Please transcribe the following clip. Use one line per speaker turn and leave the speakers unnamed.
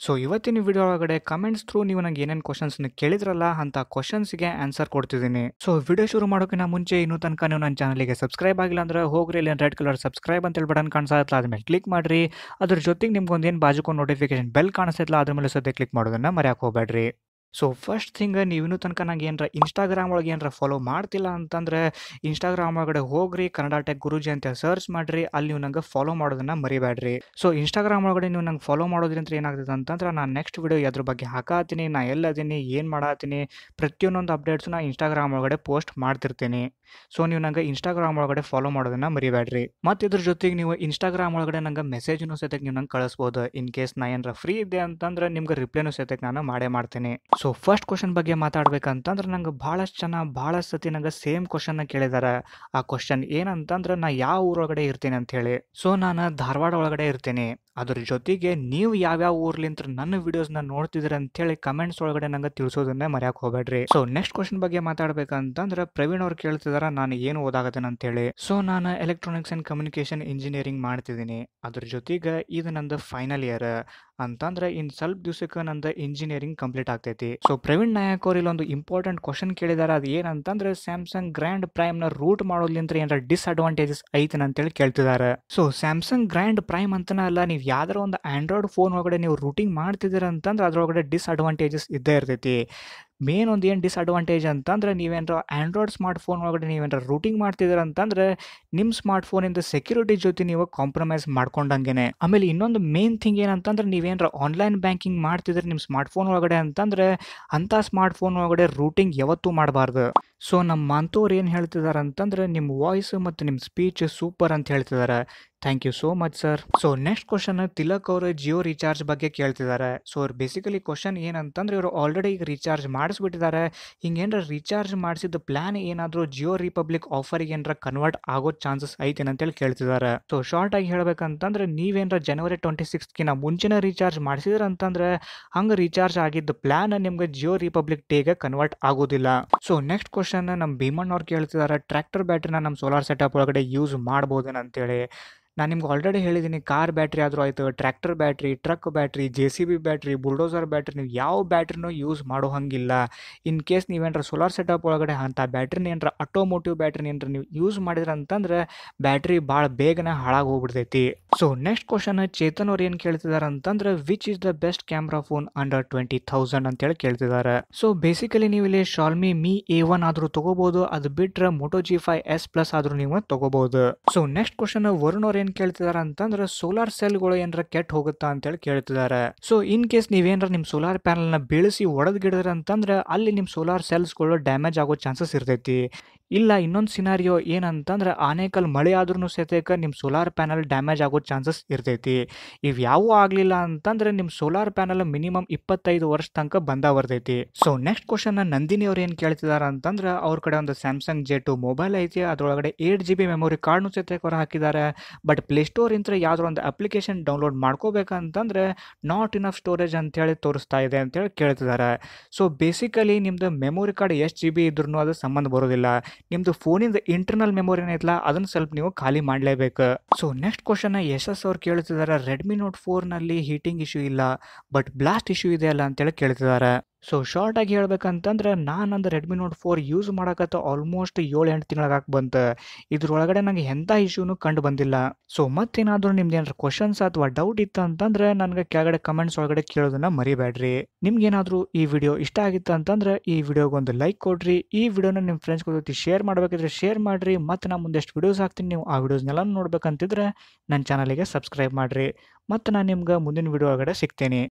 So ಇವತ್ತಿನ video ಒಳಗಡೆ comments through ನೀವು ನಂಗೆ ಏನೇನು ಕ್ವಶನ್ಸ್ನ ಕೇಳಿದ್ರಲ್ಲ ಅಂತ ಕ್ವಶನ್ಸ್ಗೆ ಆನ್ಸರ್ ಕೊಡ್ತಿದ್ದೀನಿ. ಸೊ ವಿಡಿಯೋ ಶುರು ಮಾಡೋಕ್ಕಿಂತ ಮುಂಚೆ ಇನ್ನೂ ತನಕ ನೀವು ನನ್ನ ಚಾನಲ್ಗೆ ಸಬ್ಸ್ಕ್ರೈಬ್ ಆಗಿಲ್ಲ ಅಂದ್ರೆ ಹೋಗ್ರಿ ಇಲ್ಲಿ ರೆಡ್ ಕಲರ್ ಸಬ್ಸ್ಕ್ರೈಬ್ ಅಂತೇಳಿ ಬಟನ್ ಕಾಣಿಸುತ್ತಲ್ಲ ಅದ್ಮೇಲೆ ಕ್ಲಿಕ್ ಮಾಡಿರಿ. ಅದ್ರ ಜೊತೆಗೆ ನಿಮ್ಗೊಂದು ಏನು ಬಾಜುಕೊಂಡು ನೋಟಿಫಿಕೇಶನ್ ಬೆಲ್ ಕಾಣಿಸ್ತೈತಲ್ಲ ಅದ್ರ ಮೇಲೆ ಸದ್ಯ ಕ್ಲಿಕ್ ಮಾಡೋದನ್ನ ಮರೆಯಕ್ಕೆ ಹೋಗ್ಬೇಡ್ರಿ. ಸೊ ಫಸ್ಟ್ ಥಿಂಗ್ ನೀವು ಇನ್ನೂ ತನಕ ನಂಗೆ ಏನರ ಇನ್ಸ್ಟಾಗ್ರಾಮ್ ಒಳಗೆ ಏನರ ಫಾಲೋ ಮಾಡ್ತಿಲ್ಲ ಅಂತಂದ್ರೆ ಇನ್ಸ್ಟಾಗ್ರಾಮ್ ಒಳಗಡೆ ಹೋಗ್ರಿ, ಕನ್ನಡ ಟೆಕ್ ಗುರೂಜಿ ಅಂತ ಸರ್ಚ್ ಮಾಡಿರಿ. ಅಲ್ಲಿ ನೀವು ನಂಗೆ ಫಾಲೋ ಮಾಡೋದನ್ನ ಮರಿಬೇಡ್ರಿ. ಸೊ ಇನ್ಸ್ಟಾಗ್ರಾಮ್ ಒಳಗಡೆ ನೀವು ನಂಗೆ ಫಾಲೋ ಮಾಡೋದ್ರಿಂದ ಏನಾಗ್ತದೆ ಅಂತಂದ್ರೆ ನಾನು ನೆಕ್ಸ್ಟ್ ವಿಡಿಯೋ ಅದ್ರ ಬಗ್ಗೆ ಹಾಕಾತೀನಿ, ನಾ ಎಲ್ಲದೀನಿ, ಏನು ಮಾಡತ್ತೀನಿ, ಪ್ರತಿಯೊಂದೊಂದು ಅಪ್ಡೇಟ್ಸ್ನ ಇನ್ಸ್ಟಾಗ್ರಾಮ್ ಒಳಗಡೆ ಪೋಸ್ಟ್ ಮಾಡ್ತಿರ್ತೀನಿ. ಸೊ ನೀವು ನಂಗೆ ಇನ್ಸ್ಟಾಗ್ರಾಮ್ ಒಳಗಡೆ ಫಾಲೋ ಮಾಡೋದನ್ನ ಮರಿಬೇಡ್ರಿ. ಮತ್ತು ಇದ್ರ ಜೊತೆಗೆ ನೀವು ಇನ್ಸ್ಟಾಗ್ರಾಮ್ ಒಳಗಡೆ ನಂಗೆ ಮೆಸೇಜ್ನು ಸಹಿತ ನೀವು ನಂಗೆ ಕಳಿಸ್ಬೋದು. ಇನ್ ಕೇಸ್ ನಾ ಏನಾರ ಫ್ರೀ ಇದೆ ಅಂತಂದ್ರೆ ನಿಮ್ಗೆ ರಿಪ್ಲೈನು ಸಹಿತ ನಾನು ಮಾಡೇ ಮಾಡ್ತೀನಿ. ಸೊ ಫಸ್ಟ್ ಕ್ವಶನ್ ಬಗ್ಗೆ ಮಾತಾಡ್ಬೇಕಂತಂದ್ರೆ ನಂಗೆ ಭಾಳಷ್ಟು ಜನ ಭಾಳಷ್ಟು ಸತಿ ನಂಗೆ ಸೇಮ್ ಕ್ವಶನ್ನ ಕೇಳಿದ್ದಾರೆ. ಆ ಕ್ವಶನ್ ಏನಂತಂದ್ರೆ ನಾ ಯಾವ ಊರೊಳಗಡೆ ಇರ್ತೀನಿ ಅಂತ ಹೇಳಿ. ಸೊ ನಾನು ಧಾರವಾಡ ಒಳಗಡೆ ಇರ್ತೀನಿ. ಅದ್ರ ಜೊತೆಗೆ ನೀವು ಯಾವ್ಯಾವ ಊರ್ಲಿಂತ್ರ ನನ್ನ ವಿಡಿಯೋಸ್ನ ನೋಡ್ತಿದ್ರಿ ಅಂತೇಳಿ ಕಮೆಂಟ್ಸ್ ಒಳಗಡೆ ನಂಗೆ ತಿಳಿಸೋದನ್ನೇ ಮರ್ಯಾಕೆ ಹೋಗ್ಬೇಡ್ರಿ. ಸೊ ನೆಕ್ಸ್ಟ್ ಕ್ವಶನ್ ಬಗ್ಗೆ ಮಾತಾಡ್ಬೇಕಂತಂದ್ರೆ ಪ್ರವೀಣ್ ಅವ್ರು ಕೇಳ್ತಿದಾರ ನಾನು ಏನು ಓದಾಗತ್ತೇನೆ ಅಂತೇಳಿ. ಸೊ ನಾನು ಎಲೆಕ್ಟ್ರಾನಿಕ್ಸ್ ಆ್ಯಂಡ್ ಕಮ್ಯುನಿಕೇಶನ್ ಇಂಜಿನಿಯರಿಂಗ್ ಮಾಡ್ತಿದ್ದೀನಿ. ಅದ್ರ ಜೊತೆಗೆ ಇದು ನಂದು ಫೈನಲ್ ಇಯರ್ ಅಂತಂದ್ರೆ ಇನ್ನು ಸ್ವಲ್ಪ ದಿವಸಕ್ಕೆ ನಂದು ಇಂಜಿನಿಯರಿಂಗ್ ಕಂಪ್ಲೀಟ್ ಆಗ್ತೈತಿ. ಸೊ ಪ್ರವೀಣ್ ನಾಯಕ್ ಅವ್ರು ಇಲ್ಲೊಂದು ಇಂಪಾರ್ಟೆಂಟ್ ಕ್ವಶನ್ ಕೇಳಿದಾರೆ. ಅದು ಏನಂತಂದ್ರೆ ಸ್ಯಾಮ್ಸಂಗ್ ಗ್ರ್ಯಾಂಡ್ ಪ್ರೈಮ್ನ ರೂಟ್ ಮಾಡೋದ್ಲಿಂತ ಏನಾರ ಡಿಸ್ಅಡ್ವಾಂಟೇಜಸ್ ಐತನ ಅಂತೇಳಿ ಕೇಳ್ತಿದ್ದಾರೆ. ಸೊ ಸ್ಯಾಮ್ಸಂಗ್ ಗ್ರ್ಯಾಂಡ್ ಪ್ರೈಮ್ ಅಂತನೇ ಅಲ್ಲ, ನೀವು ಯಾವ್ದಾರ ಒಂದು ಆಂಡ್ರಾಯ್ಡ್ ಫೋನ್ ಒಳಗಡೆ ನೀವು ರೂಟಿಂಗ್ ಮಾಡ್ತಿದ್ದೀರ ಅಂತಂದ್ರೆ ಅದ್ರೊಳಗಡೆ ಡಿಸ್ಅಡ್ವಾಂಟೇಜಸ್ ಇದ್ದೇ ಇರ್ತೈತಿ. ಮೇನ್ ಒಂದು ಏನು ಡಿಸ್ಅಡ್ವಾಂಟೇಜ್ ಅಂತಂದ್ರೆ ನೀವೇನಾರ ಆಂಡ್ರಾಯ್ಡ್ ಸ್ಮಾರ್ಟ್ ಫೋನ್ ಒಳಗಡೆ ನೀವೇನಾರ ರೂಟಿಂಗ್ ಮಾಡ್ತಿದ್ದೀರ ಅಂತಂದ್ರೆ ನಿಮ್ಮ ಸ್ಮಾರ್ಟ್ ಫೋನಿಂದ ಸೆಕ್ಯೂರಿಟಿ ಜೊತೆ ನೀವು ಕಾಂಪ್ರಮೈಸ್ ಮಾಡ್ಕೊಂಡಂಗೆನೆ. ಆಮೇಲೆ ಇನ್ನೊಂದು ಮೇನ್ ಥಿಂಗ್ ಏನಂತಂದ್ರೆ ನೀವೇನಾರ ಆನ್ಲೈನ್ ಬ್ಯಾಂಕಿಂಗ್ ಮಾಡ್ತಿದ್ರೆ ನಿಮ್ಮ ಸ್ಮಾರ್ಟ್ ಫೋನ್ ಒಳಗಡೆ ಅಂತಂದ್ರೆ ಅಂಥ ಸ್ಮಾರ್ಟ್ ಫೋನ್ ಒಳಗಡೆ ರೂಟಿಂಗ್ ಯಾವತ್ತೂ ಮಾಡಬಾರ್ದು. ಸೊ ನಮ್ಮ ಮಾಂತವ್ರು ಏನು ಹೇಳ್ತಿದ್ದಾರೆ ಅಂತಂದ್ರೆ ನಿಮ್ಮ ವಾಯ್ಸ್ ಮತ್ತು ನಿಮ್ಮ ಸ್ಪೀಚ್ ಸೂಪರ್ ಅಂತ ಹೇಳ್ತಿದ್ದಾರೆ. Thank you so much sir. So next question Tilak ಅವರು ಜಿಯೋ ರೀಚಾರ್ಜ್ ಬಗ್ಗೆ ಕೇಳ್ತಿದ್ದಾರೆ. ಸೊ ಅವ್ರು ಬೇಸಿಕಲಿ ಕ್ವಶನ್ ಏನಂತಂದ್ರೆ ಇವರು ಆಲ್ರೆಡಿ ಈಗ ರೀಚಾರ್ಜ್ ಮಾಡಿಸ್ಬಿಟ್ಟಿದ್ದಾರೆ. ಹಿಂಗೇನಾರ ರೀಚಾರ್ಜ್ ಮಾಡಿಸಿದ ಪ್ಲಾನ್ ಏನಾದರೂ ಜಿಯೋ ರಿಪಬ್ಲಿಕ್ ಆಫರ್ಗೆ ಏನಾರ ಕನ್ವರ್ಟ್ ಆಗೋ ಚಾನ್ಸಸ್ ಐತೇನೆ ಅಂತೇಳಿ ಕೇಳ್ತಿದ್ದಾರೆ. ಸೊ ಶಾರ್ಟ್ ಆಗಿ ಹೇಳ್ಬೇಕಂತಂದ್ರೆ ನೀವೇನಾರ ಜನವರಿ 26ಗಿನ ಮುಂಚಿನ ರೀಚಾರ್ಜ್ ಮಾಡಿಸಿದ್ರೆ ಅಂತಂದ್ರೆ ಹಂಗೆ ರೀಚಾರ್ಜ್ ಆಗಿದ್ದ ಪ್ಲಾನ್ ನಿಮ್ಗೆ ಜಿಯೋ ರಿಪಬ್ಲಿಕ್ ಡೇಗೆ ಕನ್ವರ್ಟ್ ಆಗೋದಿಲ್ಲ. ಸೊ ನೆಕ್ಸ್ಟ್ ಕ್ವಶನ್ ನಮ್ಮ ಭೀಮಣ್ಣ ಅವ್ರು ಕೇಳ್ತಿದ್ದಾರೆ ಟ್ರ್ಯಾಕ್ಟರ್ ಬ್ಯಾಟ್ರಿನ ನಮ್ಮ ಸೋಲಾರ್ ಸೆಟಪ್ ಒಳಗಡೆ ಯೂಸ್ ಮಾಡ್ಬೋದೇನ ಅಂತೇಳಿ. ನಾನು ನಿಮ್ಗೆ ಆಲ್ರೆಡಿ ಹೇಳಿದ್ದೀನಿ, ಕಾರ್ ಬ್ಯಾಟ್ರಿ ಆದರೂ ಆಯಿತು, tractor battery, truck battery, JCB battery, bulldozer battery, ನೀವು ಯಾವ ಬ್ಯಾಟ್ರಿನೂ ಯೂಸ್ ಮಾಡೋ ಹಂಗಿಲ್ಲ. ಇನ್ ಕೇಸ್ ನೀವೇನಾರ ಸೋಲಾರ್ ಸೆಟಪ್ ಒಳಗಡೆ ಅಂಥ ಬ್ಯಾಟ್ರಿನ ಏನಾರ ಆಟೋಮೋಟಿವ್ ಬ್ಯಾಟ್ರಿನ ಏನಾರ ನೀವು ಯೂಸ್ ಮಾಡಿದ್ರೆ ಅಂತಂದ್ರೆ ಬ್ಯಾಟ್ರಿ ಭಾಳ ಬೇಗನೆ ಹಾಳಾಗಿ ಹೋಗ್ಬಿಡ್ತೈತಿ. ಸೊ ನೆಕ್ಸ್ಟ್ ಕ್ವಶನ್ ಚೇತನ್ ಅವ್ರು ಏನು ಕೇಳ್ತಿದ್ದಾರೆ ಅಂತಂದ್ರೆ which is the best camera phone under 20,000 ಅಂತೇಳಿ ಕೇಳ್ತಿದ್ದಾರೆ. ಸೊ ಬೇಸಿಕಲಿ ನೀವು ಇಲ್ಲಿ ಶಾಲ್ಮಿ Mi A1 ಆದರೂ ತೊಗೋಬೋದು, ಅದು ಬಿಟ್ಟರೆ Moto G5s+ ಆದರೂ ನೀವು ತೊಗೋಬೋದು. ಸೊ ನೆಕ್ಸ್ಟ್ ಕ್ವಶನ್ ವರುಣ್ ಅವ್ರು ಏನು ಕೇಳ್ತಿದ್ದಾರೆ ಅಂತಂದ್ರೆ ಸೋಲಾರ್ ಸೆಲ್ಗಳು ಏನಾರ ಕೆಟ್ಟ ಹೋಗುತ್ತಾ ಅಂತೇಳಿ ಕೇಳ್ತಿದ್ದಾರೆ. ಸೊ ಇನ್ ಕೇಸ್ ನೀವೇನಾರ ನಿಮ್ಮ ಸೋಲಾರ್ ಪ್ಯಾನಲ್ನ ಬೀಳಿಸಿ ಒಡೆದ್ಗಿಡಿದ್ರೆ ಅಂತಂದ್ರೆ ಅಲ್ಲಿ ನಿಮ್ಮ ಸೋಲಾರ್ ಸೆಲ್ಸ್ಗಳು ಡ್ಯಾಮೇಜ್ ಆಗೋ ಚಾನ್ಸಸ್ ಇರ್ತೈತಿ. ಇಲ್ಲ ಇನ್ನೊಂದು ಸಿನಾರಿಯೋ ಏನಂತಂದ್ರೆ ಆನೇಕಲ್ ಮಳೆ ಆದ್ರೂ ಸಹಿತ ನಿಮ್ಮ ಸೋಲಾರ್ ಪ್ಯಾನಲ್ ಡ್ಯಾಮೇಜ್ ಆಗೋ ಚಾನ್ಸಸ್ ಇರ್ತೈತಿ. ಇವು ಯಾವೂ ಆಗಲಿಲ್ಲ ಅಂತಂದ್ರೆ ನಿಮ್ಮ ಸೋಲಾರ್ ಪ್ಯಾನಲ್ ಮಿನಿಮಮ್ 25 ವರ್ಷ ತನಕ ಬರ್ತೈತಿ. ಸೊ ನೆಕ್ಸ್ಟ್ ಕ್ವಶನ್ ನಂದಿನಿ ಅವ್ರು ಏನು ಕೇಳ್ತಿದ್ದಾರೆ ಅಂತಂದ್ರೆ ಅವ್ರ ಕಡೆ ಒಂದು ಸ್ಯಾಮ್ಸಂಗ್ J2 ಮೊಬೈಲ್ ಐತಿ, ಅದರೊಳಗಡೆ 8GB ಮೆಮೊರಿ ಕಾರ್ಡ್ನು ಸಹಿತ ಹೊರ ಹಾಕಿದ್ದಾರೆ. ಬಟ್ ಪ್ಲೇಸ್ಟೋರ್ ಇಂತ್ರ ಯಾವ್ದಾರ ಒಂದು ಅಪ್ಲಿಕೇಶನ್ ಡೌನ್ಲೋಡ್ ಮಾಡ್ಕೋಬೇಕಂತಂದ್ರೆ ನಾಟ್ ಇನಫ್ ಸ್ಟೋರೇಜ್ ಅಂತೇಳಿ ತೋರಿಸ್ತಾ ಇದೆ ಅಂತೇಳಿ ಕೇಳ್ತಿದ್ದಾರೆ. ಸೊ ಬೇಸಿಕಲಿ ನಿಮ್ದು ಮೆಮೊರಿ ಕಾರ್ಡ್ ಎಷ್ಟು GB ಇದ್ರೂ ಅದು ಸಂಬಂಧ ಬರೋದಿಲ್ಲ. ನಿಮ್ದು ಫೋನಿಂದ ಇಂಟರ್ನಲ್ ಮೆಮೊರಿ ಏನೈತಲ್ಲ ಅದನ್ನು ಸ್ವಲ್ಪ ನೀವು ಖಾಲಿ ಮಾಡಲೇಬೇಕು. ಸೊ ನೆಕ್ಸ್ಟ್ ಕ್ವಶನ್ ಯಶಸ್ ಅವ್ರು ಕೇಳ್ತಿದ್ದಾರೆ Redmi Note 4ನಲ್ಲಿ ಹೀಟಿಂಗ್ ಇಶ್ಯೂ ಇಲ್ಲ ಬಟ್ ಬ್ಲಾಸ್ಟ್ ಇಶ್ಯೂ ಇದೆ ಅಲ್ಲ ಅಂತೇಳಿ ಕೇಳ್ತಿದ್ದಾರೆ. ಸೊ ಶಾರ್ಟ್ ಆಗಿ ಹೇಳ್ಬೇಕಂತಂದ್ರೆ ನಾನಂದು Redmi Note 4 ಯೂಸ್ ಮಾಡಕತ್ತ ಆಲ್ಮೋಸ್ಟ್ 7-8 ತಿಂಗಳಾಗಕ್ಕೆ ಬಂತು. ಇದ್ರೊಳಗಡೆ ನನಗೆ ಎಂಥ ಇಶ್ಯೂನು ಕಂಡು ಬಂದಿಲ್ಲ. ಸೊ ಮತ್ತೇನಾದರೂ ನಿಮ್ದು ಏನಾದ್ರು ಕ್ವಶನ್ಸ್ ಅಥವಾ ಡೌಟ್ ಇತ್ತು ಅಂತಂದ್ರೆ ನನಗೆ ಕೆಳಗಡೆ ಕಮೆಂಟ್ಸ್ ಒಳಗಡೆ ಕೇಳೋದನ್ನ ಮರಿಬೇಡ್ರಿ. ನಿಮ್ಗೇನಾದರೂ ಈ ವಿಡಿಯೋ ಇಷ್ಟ ಆಗಿತ್ತು ಅಂತಂದ್ರೆ ಈ ವಿಡಿಯೋಗೊಂದು ಲೈಕ್ ಕೊಡ್ರಿ. ಈ ವಿಡಿಯೋನ ನಿಮ್ಮ ಫ್ರೆಂಡ್ಸ್ ಜೊತೆ ಶೇರ್ ಮಾಡಬೇಕಿದ್ರೆ ಶೇರ್ ಮಾಡಿರಿ. ಮತ್ತು ನಾನು ಮುಂದೆಷ್ಟು ವಿಡಿಯೋಸ್ ಹಾಕ್ತೀನಿ ನೀವು ಆ ವಿಡಿಯೋಸ್ನೆಲ್ಲ ನೋಡ್ಬೇಕಂತಿದ್ರೆ ನನ್ನ ಚಾನಲಿಗೆ ಸಬ್ಸ್ಕ್ರೈಬ್ ಮಾಡಿರಿ. ಮತ್ತು ನಾನು ನಿಮ್ಗೆ ಮುಂದಿನ ವಿಡಿಯೋ ಒಳಗಡೆ ಸಿಗ್ತೀನಿ.